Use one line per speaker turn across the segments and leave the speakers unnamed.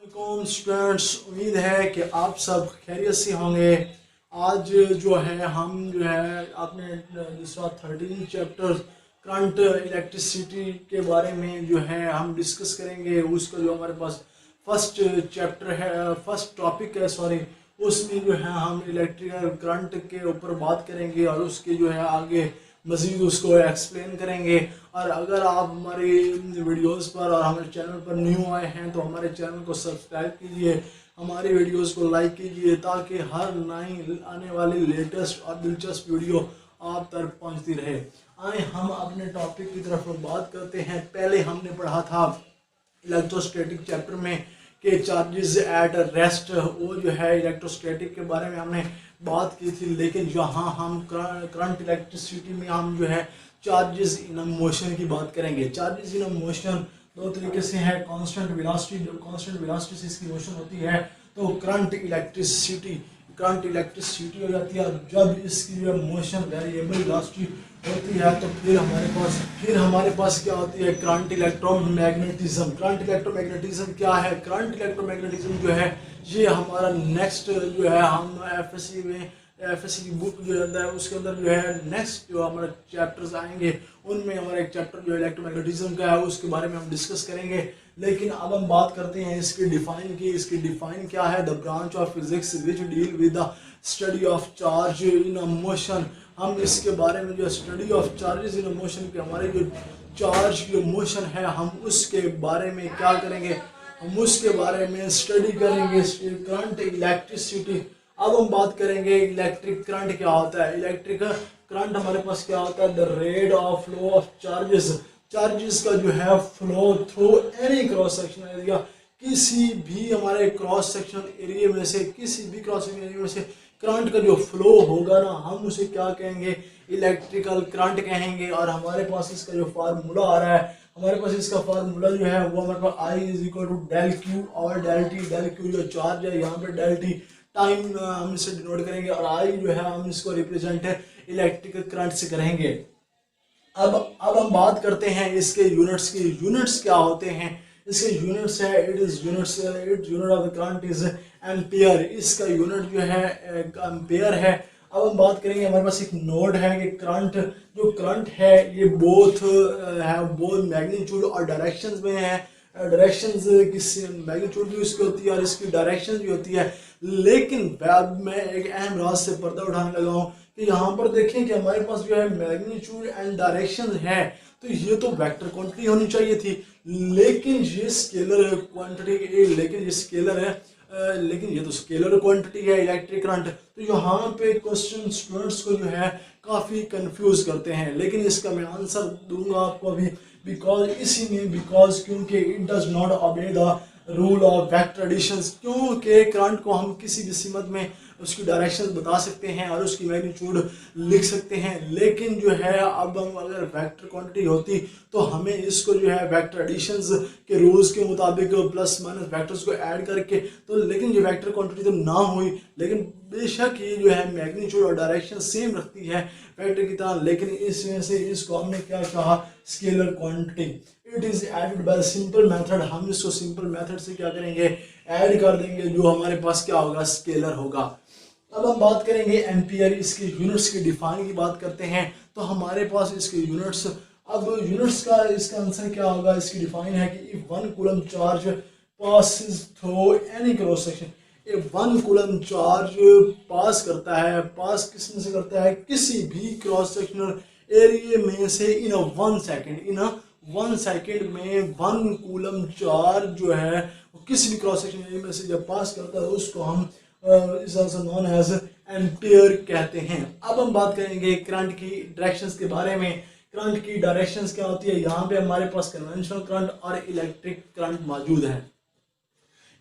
वालेकुम स्टूडेंट्स, उम्मीद है कि आप सब खैरियत से होंगे। आज जो है हम जो है आपने दूसरा 13 चैप्टर करंट इलेक्ट्रिसिटी के बारे में जो है हम डिस्कस करेंगे। उसका जो हमारे पास फर्स्ट चैप्टर है, फर्स्ट टॉपिक है सॉरी, उसमें जो है हम इलेक्ट्रिकल करंट के ऊपर बात करेंगे और उसके जो है आगे मज़ीद उसको एक्सप्लेन करेंगे। और अगर आप हमारी वीडियोस पर और हमारे चैनल पर न्यू आए हैं तो हमारे चैनल को सब्सक्राइब कीजिए, हमारी वीडियोस को लाइक कीजिए ताकि हर नई आने वाली लेटेस्ट और दिलचस्प वीडियो आप तक पहुंचती रहे। आए हम अपने टॉपिक की तरफ बात करते हैं। पहले हमने पढ़ा था इलेक्ट्रोस्टैटिक चैप्टर में कि चार्जेस एट रेस्ट, वो जो है इलेक्ट्रोस्टैटिक के बारे में हमने बात की थी। लेकिन यहाँ हम करंट इलेक्ट्रिसिटी में हम जो है चार्जेस इन मोशन की बात करेंगे। चार्जेस इन मोशन दो तरीके से है, कांस्टेंट वेलोसिटी, जब कांस्टेंट वेलोसिटी से इसकी मोशन होती है तो करंट इलेक्ट्रिसिटी हो जाती है। जब इसकी जो मोशन वेरिएबल वेलोसिटी होती है तो फिर हमारे पास क्या होती है, करंट इलेक्ट्रोमैग्नेटिज्म। करंट इलेक्ट्रोमैग्नेटिज्म क्या है? करंट इलेक्ट्रोमैग्नेटिज्म जो है ये हमारा नेक्स्ट जो है हम एफएससी की बुक जो है उसके अंदर जो है नेक्स्ट जो हमारे चैप्टर्स आएंगे उनमें हमारा एक चैप्टर जो इलेक्ट्रोमैग्नेटिज्म का है उसके बारे में हम डिस्कस करेंगे। लेकिन अब हम बात करते हैं इसकी डिफाइन की। इसकी डिफाइन क्या है? The branch of physics which deal with the study of charge in a motion. हम इसके बारे में जो study of charges in a motion के हमारे जो चार्ज की मोशन है हम उसके बारे में क्या करेंगे, हम उसके बारे में स्टडी करेंगे। Current electricity. अब हम बात करेंगे इलेक्ट्रिक करंट क्या होता है। इलेक्ट्रिक करंट हमारे पास क्या होता है? The rate of flow of charges का जो है flow through any cross section area, किसी भी हमारे क्रॉस सेक्शन एरिया में से, किसी भी क्रॉस सेक्शन एरिया में से करंट का जो फ्लो होगा ना हम उसे क्या कहेंगे? इलेक्ट्रिकल करंट कहेंगे। और हमारे पास इसका जो फार्मूला आ रहा है, हमारे पास इसका फार्मूला जो है वो हमारे पास I is equal to del Q और डेल टी। डेल क्यू जो चार्ज है, यहाँ पे डेल टी टाइम हम इसे डिनोट करेंगे और I जो है हम इसको रिप्रेजेंट इलेक्ट्रिकल करंट से करेंगे। अब हम बात करते हैं इसके यूनिट्स की। यूनिट्स क्या होते हैं? इसके यूनिट्स है unit of the current is ampere. इसका यूनिट जो है एम्पियर है। अब हम बात करेंगे, हमारे पास एक नोड है कि करंट है ये बोथ मैग्नीट्यूड और डायरेक्शंस में है। डायरेक्शंस की मैग्नीट्यूड भी उसकी होती है और इसकी डायरेक्शन भी होती है। लेकिन मैं एक अहम राज से पर्दा उठाने लगा हूँ कि यहाँ पर देखें कि हमारे पास जो है मैग्नीट्यूड एंड डायरेक्शन है तो ये तो वेक्टर क्वांटिटी होनी चाहिए थी, लेकिन ये स्केलर क्वांटिटी, लेकिन ये तो स्केलर क्वांटिटी है इलेक्ट्रिक करंट। तो यहाँ पे क्वेश्चन स्टूडेंट्स को जो है काफ़ी कंफ्यूज करते हैं। लेकिन इसका मैं आंसर दूंगा आपको अभी, बिकॉज क्योंकि it does not obey the rule of vector additions. क्योंकि करंट को हम किसी भी सीमत में उसकी डायरेक्शन बता सकते हैं और उसकी मैग्नीट्यूड लिख सकते हैं। लेकिन जो है अब हम अगर वेक्टर क्वांटिटी होती तो हमें इसको जो है वेक्टर एडिशंस के रूल्स के मुताबिक प्लस माइनस वेक्टर्स को ऐड करके, तो लेकिन ये वेक्टर क्वांटिटी तो ना हुई, लेकिन बेशक ये जो है मैग्नीट्यूड और डायरेक्शन सेम रखती है वेक्टर की तरह। लेकिन इस वजह से इसको हमने क्या कहा? Scalar quantity. It is added by simple method. हम इसको सिंपल मेथड से क्या करेंगे? ऐड कर देंगे, जो हमारे पास क्या होगा? स्केलर होगा। अब हम बात करेंगे एम्पियर, इसके यूनिट्स की डिफाइन की बात करते हैं तो हमारे पास इसके यूनिट्स, अब यूनिट्स का इसका आंसर क्या होगा? इसकी डिफाइन है कि if 1 coulomb charge passes through any cross section, if 1 coulomb charge pass करता है, पास किसमें से करता है? किसी भी क्रॉस सेक्शनल एरिया में से इन अ 1 सेकेंड में 1 कूलम चार्ज जो है किसी भी क्रॉस सेक्शन एरिया में से जब पास करता है उसको हम is also known as ampere कहते हैं। अब हम बात करेंगे करंट की डायरेक्शंस के बारे में। करंट की डायरेक्शंस क्या होती है? यहाँ पे हमारे पास कन्वेंशनल करंट और इलेक्ट्रिक करंट मौजूद है,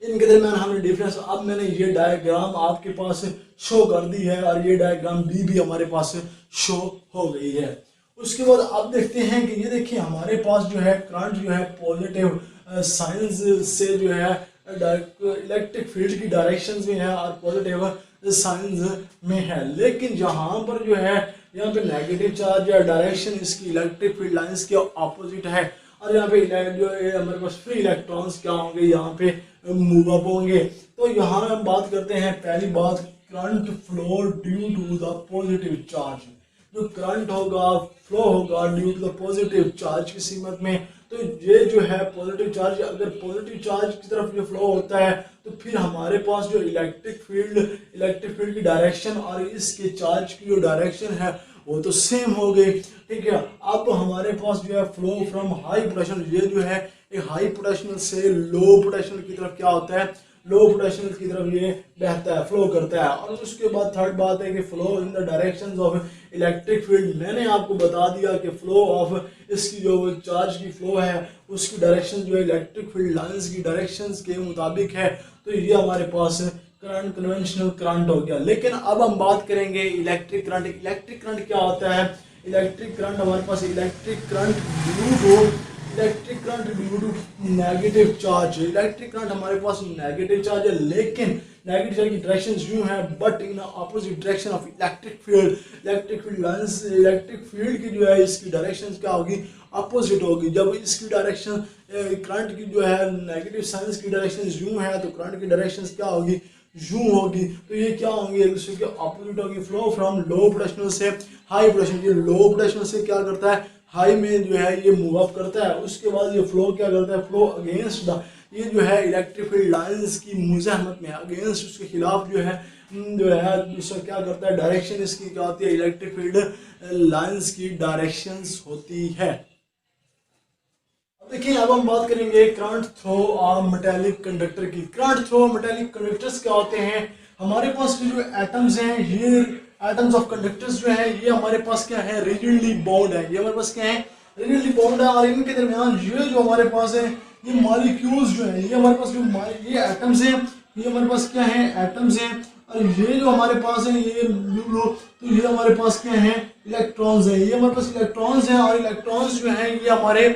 इनके दरमियान हमने डिफरेंस, अब मैंने ये डायग्राम आपके पास शो कर दी है और ये डायग्राम भी हमारे पास शो हो गई है। उसके बाद अब देखते हैं कि ये देखिए हमारे पास जो है करंट जो है पॉजिटिव साइंस से जो है इलेक्ट्रिक फील्ड की डायरेक्शन में है और पॉजिटिव साइंस में है। लेकिन जहाँ पर जो है यहाँ पे नेगेटिव चार्ज या डायरेक्शन इसकी इलेक्ट्रिक फील्ड लाइंस के ऑपोजिट है और यहाँ पे जो है हमारे पास फ्री इलेक्ट्रॉन्स क्या होंगे, यहाँ पे मूव अप होंगे। तो यहाँ हम बात करते हैं पहली बात, current flow due to the positive charge. जो करंट होगा फ्लो होगा due to the positive charge की सीमत में। तो ये जो है पॉजिटिव चार्ज, अगर पॉजिटिव चार्ज की तरफ ये फ्लो होता है तो फिर हमारे पास जो इलेक्ट्रिक फील्ड की डायरेक्शन और इसके चार्ज की जो डायरेक्शन है वो तो सेम हो गई, ठीक है। अब हमारे पास जो है फ्लो फ्रॉम हाई पोटेंशियल, ये जो है एक हाई पोटेंशियल से लो पोटेंशियल की तरफ क्या होता है, लो पोटेंशियल की तरफ ये बहता है, फ्लो करता है। और उसके बाद थर्ड बात है कि flow in the directions of electric field. मैंने आपको बता दिया कि फ्लो ऑफ इसकी जो चार्ज की फ्लो है उसकी डायरेक्शन जो है इलेक्ट्रिक फील्ड लाइंस की डायरेक्शंस के मुताबिक है। तो ये हमारे पास करंट, कन्वेंशनल करंट हो गया। लेकिन अब हम बात करेंगे इलेक्ट्रिक करंट। इलेक्ट्रिक करंट क्या होता है? इलेक्ट्रिक करंट हमारे पास electric current due to negative charge. Electric current हमारे पास नेगेटिव चार्ज है, लेकिन नेगेटिव चार्ज की डायरेक्शन यूं है, but in opposite direction of electric field. Electric field lines, electric field की जो है इसकी डायरेक्शन क्या होगी, अपोजिट होगी। जब इसकी डायरेक्शन करंट की जो है नेगेटिव साइंस की डायरेक्शन यूं है तो करंट की डायरेक्शन क्या होगी, यूं होगी। तो ये क्या होंगे, एक दूसरे के अपोजिट होगी। फ्लो फ्रॉम लो पोटेंशियल से हाई पोटेंशियल, ये लो पोटेंशियल से क्या करता है, हाई में जो है ये मूव अप करता है। उसके बाद ये फ्लो क्या करता है, फ्लो अगेंस्ट द, ये जो है इलेक्ट्रिक फील्ड लाइंस की मुज़ाहमत में, अगेंस्ट, उसके खिलाफ जो है दूसरा क्या करता है, डायरेक्शन इसकी क्या होती है, इलेक्ट्रिक फील्ड लाइंस की डायरेक्शंस होती है। देखिए अब हम बात करेंगे करंट थ्रो और मेटालिक कंडक्टर की। करंट थ्रो मेटालिक कंडक्टर्स क्या होते हैं, हमारे पास जो एटम्स हैं, ये एटम्स ऑफ कंडक्टर्स जो है ये हमारे पास क्या है, रिजिडली बाउंड है। ये हमारे पास क्या है, रिजिडली बाउंड है। और इनके दरमियान ये जो हमारे पास है ये मॉलिक्यूल्स जो है, ये हमारे पास जो ये एटम्स हैं, ये हमारे पास क्या है, एटम्स हैं। और ये जो हमारे पास है ये तो ये हमारे पास क्या है, इलेक्ट्रॉन्स है। ये हमारे पास इलेक्ट्रॉन्स हैं और इलेक्ट्रॉन्स जो है ये हमारे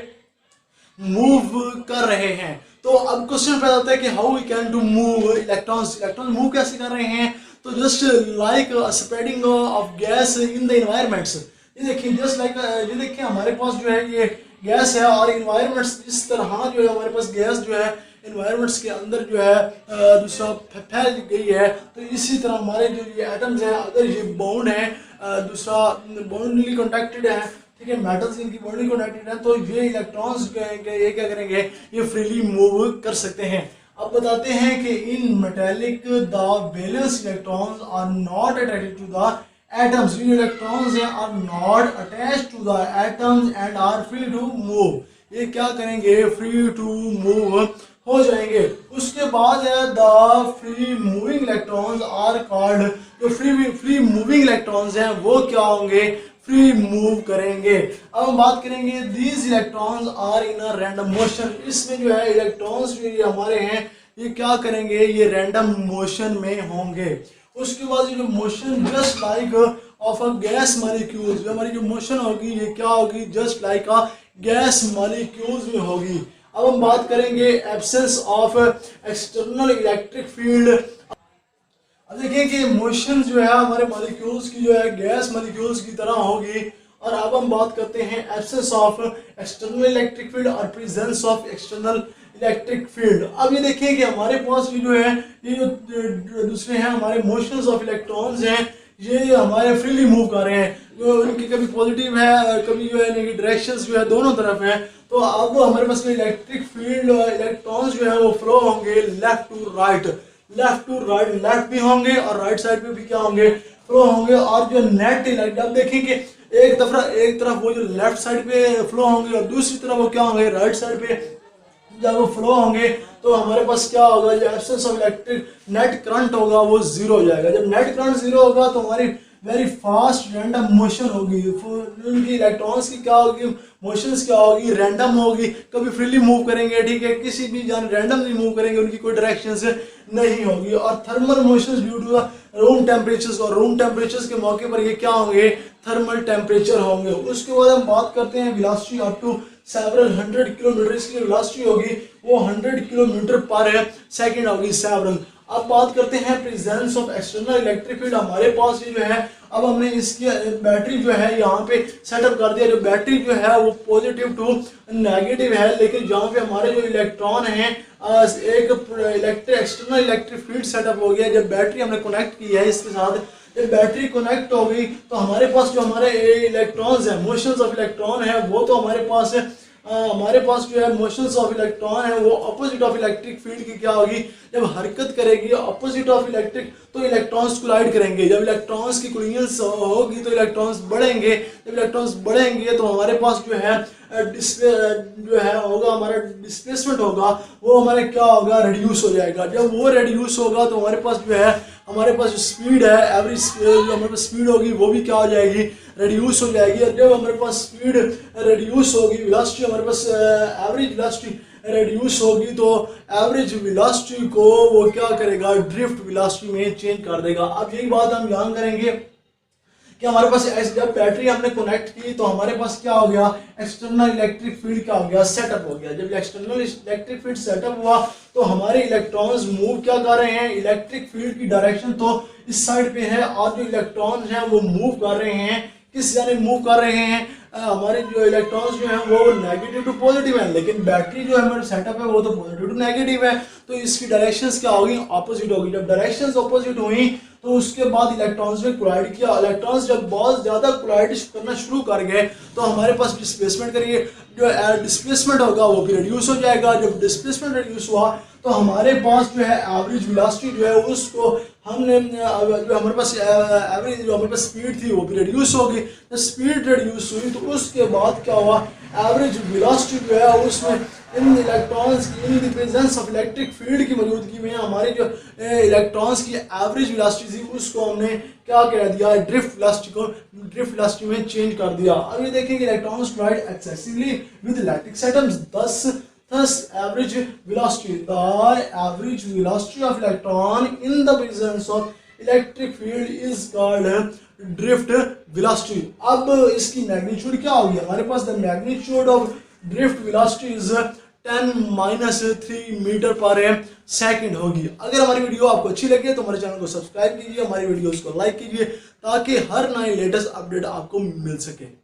मूव कर रहे हैं। तो अब क्वेश्चन पैदा होता है कि how we can to move electrons. Electron move कैसे कर रहे हैं, तो just like spreading of gas in the environments. ये देखिए जस्ट लाइक, ये देखिए हमारे पास जो है ये गैस है और इन्वायरमेंट्स इस तरह जो है हमारे पास गैस जो है इन्वायरमेंट्स के अंदर जो है दूसरा फैल गई है। तो इसी तरह हमारे जो ये एटम्स हैं अगर ये बाउंड है, दूसरा बाउंडली कॉन्टैक्टेड है, ठीक है, मेटल्स इनकी बॉडी कनेक्टेड है, तो ये इलेक्ट्रॉन्स ये क्या करेंगे, ये फ्रीली मूव कर सकते हैं। अब बताते हैं कि in metallic the valence electrons are not attached to the atoms. इन electrons are not attached to the atoms and are free to move. ये क्या करेंगे, फ्री टू मूव हो जाएंगे। उसके बाद है the free moving electrons are called, जो फ्री मूविंग इलेक्ट्रॉन्स हैं वो क्या होंगे, फ्री मूव करेंगे। अब हम बात करेंगे these electrons are in a random motion. इसमें जो है इलेक्ट्रॉन्स जो ये हमारे हैं ये क्या करेंगे, ये रैंडम मोशन में होंगे। उसके बाद ये जो motion just like of a gas molecules, जो हमारी जो मोशन होगी ये क्या होगी, just like a gas molecules में होगी। अब हम बात करेंगे absence of external electric field. अब देखिए कि मोशन जो है हमारे मॉलिक्यूल्स की जो है गैस मॉलिक्यूल्स की तरह होगी। और अब हम बात करते हैं absence of external electric field और presence of external electric field. अब ये देखिए कि हमारे पास ये जो है ये जो दूसरे हैं हमारे मोशंस ऑफ इलेक्ट्रॉन्स हैं, ये हमारे फ्रीली मूव कर रहे हैं। जो इनकी कभी पॉजिटिव है कभी जो है इनकी डायरेक्शंस जो है दोनों तरफ हैं। तो अब हमारे पास इलेक्ट्रिक फील्ड इलेक्ट्रॉन्स जो है वो फ्लो होंगे लेफ्ट टू राइट, लेफ्ट भी होंगे और राइट साइड पे भी क्या होंगे, फ्लो होंगे। और जो नेट इलेक्ट्रिक, अब देखेंगे एक तरफ वो जो लेफ्ट साइड पे फ्लो होंगे और दूसरी तरफ वो क्या होंगे, राइट साइड पे जब वो फ्लो होंगे तो हमारे पास क्या होगा, जो absence of electric net current होगा वो जीरो हो जाएगा। जब नेट करंट जीरो होगा तो हमारी वेरी फास्ट रैंडम मोशन होगी। उनकी इलेक्ट्रॉन्स की क्या होगी, मोशंस क्या होगी, रैंडम होगी, कभी फ्रीली मूव करेंगे, ठीक है, किसी भी जान रैंडम नहीं मूव करेंगे, उनकी कोई डायरेक्शन से नहीं होगी। और thermal motions due to the room temperatures, और रूम टेम्परेचर्स के मौके पर ये क्या होंगे, थर्मल टेम्परेचर होंगे। उसके बाद हम बात करते हैं velocity up to several 100 kilometre, इसकी वेलोसिटी होगी वो 100 किलोमीटर पर सेकंड होगी सेवरल। अब बात करते हैं presence of external electric field. हमारे पास ये जो है अब हमने इसकी बैटरी जो है यहाँ पे सेटअप कर दिया। जो बैटरी जो है वो पॉजिटिव टू नेगेटिव है, लेकिन जहाँ पे हमारे जो इलेक्ट्रॉन हैं एक एक्सटर्नल इलेक्ट्रिक फील्ड सेटअप हो गया। जब बैटरी हमने कनेक्ट की है इसके साथ, जब बैटरी कनेक्ट हो गई तो हमारे पास जो हमारे इलेक्ट्रॉन्स हैं, मोशंस ऑफ इलेक्ट्रॉन है, वो तो हमारे पास है। हमारे पास जो है मोशंस ऑफ इलेक्ट्रॉन है वो अपोजिट ऑफ इलेक्ट्रिक फील्ड की क्या होगी, जब हरकत करेगी अपोजिट ऑफ इलेक्ट्रिक तो इलेक्ट्रॉन्स कोलाइड करेंगे। जब इलेक्ट्रॉन्स की कोलिजन होगी तो इलेक्ट्रॉन्स बढ़ेंगे। जब इलेक्ट्रॉन्स बढ़ेंगे तो हमारे पास जो है होगा हमारा डिस्प्लेसमेंट होगा, वो हमारे क्या होगा, रिड्यूस हो जाएगा। जब वो रिड्यूस होगा तो हमारे पास जो है हमारे पास जो स्पीड है, एवरेज जो हमारे पास स्पीड होगी वो भी क्या हो जाएगी, रिड्यूस हो जाएगी। और जब हमारे पास स्पीड रिड्यूस होगी, वेलोसिटी हमारे पास एवरेज वेलोसिटी रिड्यूस होगी, तो एवरेज वेलोसिटी को वो क्या करेगा, ड्रिफ्ट वेलोसिटी में चेंज कर देगा। अब यही बात हम ध्यान करेंगे कि हमारे पास जब बैटरी हमने कनेक्ट की तो हमारे पास क्या हो गया, एक्सटर्नल इलेक्ट्रिक फील्ड क्या हो गया, सेटअप हो गया। जब एक्सटर्नल इलेक्ट्रिक फील्ड सेटअप हुआ तो हमारे इलेक्ट्रॉन्स मूव क्या कर रहे हैं, इलेक्ट्रिक फील्ड की डायरेक्शन तो इस साइड पे है, और जो इलेक्ट्रॉन्स हैं वो मूव कर रहे हैं, किस जाने मूव कर रहे हैं, हमारे जो इलेक्ट्रॉन्स जो हैं वो नेगेटिव टू पॉजिटिव है। लेकिन बैटरी जो है हमारा सेटअप है वो तो पॉजिटिव टू नेगेटिव है, तो इसकी डायरेक्शंस क्या होगी, ऑपोजिट होगी। जब डायरेक्शंस ऑपोजिट हुई तो उसके बाद इलेक्ट्रॉन्स ने कोलाइड किया। इलेक्ट्रॉन्स जब बहुत ज़्यादा कोलाइड करना शुरू कर गए तो हमारे पास डिस्प्लेसमेंट करिए, जो डिस्प्लेसमेंट होगा वो भी रिड्यूस हो जाएगा। जब डिस्प्लेसमेंट रिड्यूस हुआ तो हमारे पास जो है एवरेज वेलोसिटी जो है उसको हमने जो हमारे पास एवरेज जो हमारे पास स्पीड थी वो भी रिड्यूस हो गई। जब स्पीड रिड्यूस हुई तो उसके बाद क्या हुआ, एवरेज वेलोसिटी जो है उसमें इन इलेक्ट्रॉन्स की in the presence of electric field की मौजूदगी में हमारी जो इलेक्ट्रॉन्स की एवरेज वेलोसिटी थी उसको हमने क्या कह दिया, ड्रिफ्ट वेलोसिटी को ड्रिफ्ट वेलोसिटी में चेंज कर दिया। अब ये देखेंगे electrons collide excessively with electric atoms, thus average velocity of electron in the presence of electric field is called drift velocity। अब इसकी मैग्नीट्यूड क्या होगी, हमारे पास the magnitude of drift velocity is 10-3 metre per second होगी। अगर हमारी video आपको अच्छी लगे तो हमारे चैनल को सब्सक्राइब कीजिए, हमारी वीडियोस को लाइक कीजिए ताकि हर नई लेटेस्ट अपडेट आपको मिल सके।